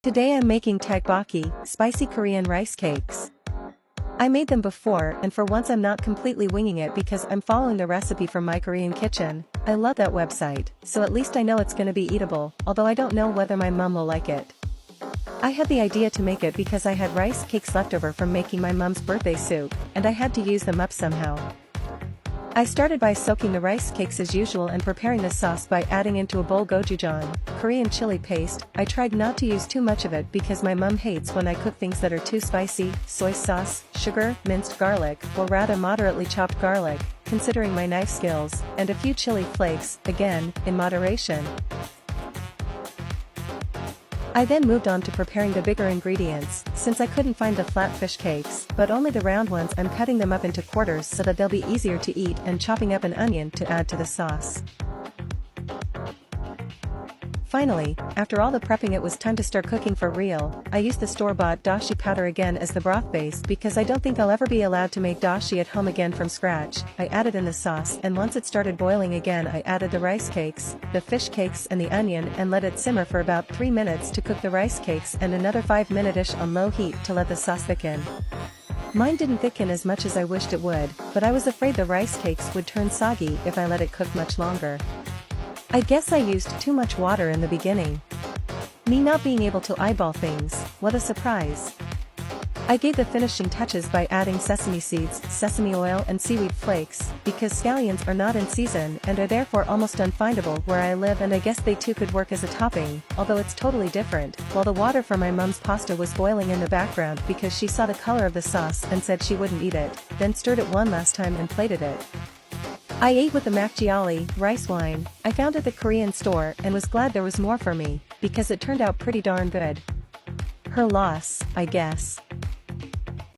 Today I'm making tteokbokki, spicy Korean rice cakes. I made them before and for once I'm not completely winging it because I'm following the recipe from My Korean Kitchen. I love that website, so at least I know it's gonna be eatable, although I don't know whether my mom will like it. I had the idea to make it because I had rice cakes left over from making my mom's birthday soup, and I had to use them up somehow. I started by soaking the rice cakes as usual and preparing the sauce by adding into a bowl gochujang, Korean chili paste. I tried not to use too much of it because my mom hates when I cook things that are too spicy, soy sauce, sugar, minced garlic, or rather moderately chopped garlic, considering my knife skills, and a few chili flakes, again, in moderation. I then moved on to preparing the bigger ingredients, since I couldn't find the flat fish cakes, but only the round ones. I'm cutting them up into quarters so that they'll be easier to eat and chopping up an onion to add to the sauce. Finally, after all the prepping it was time to start cooking for real. I used the store-bought dashi powder again as the broth base because I don't think I'll ever be allowed to make dashi at home again from scratch. I added in the sauce and once it started boiling again I added the rice cakes, the fish cakes and the onion and let it simmer for about 3 minutes to cook the rice cakes and another 5 minutes-ish on low heat to let the sauce thicken. Mine didn't thicken as much as I wished it would, but I was afraid the rice cakes would turn soggy if I let it cook much longer. I guess I used too much water in the beginning. Me not being able to eyeball things, what a surprise. I gave the finishing touches by adding sesame seeds, sesame oil and seaweed flakes, because scallions are not in season and are therefore almost unfindable where I live, and I guess they too could work as a topping, although it's totally different, while the water for my mom's pasta was boiling in the background because she saw the color of the sauce and said she wouldn't eat it, then stirred it one last time and plated it. I ate with the makgeolli, rice wine. I found at the Korean store and was glad there was more for me, because it turned out pretty darn good. Her loss, I guess.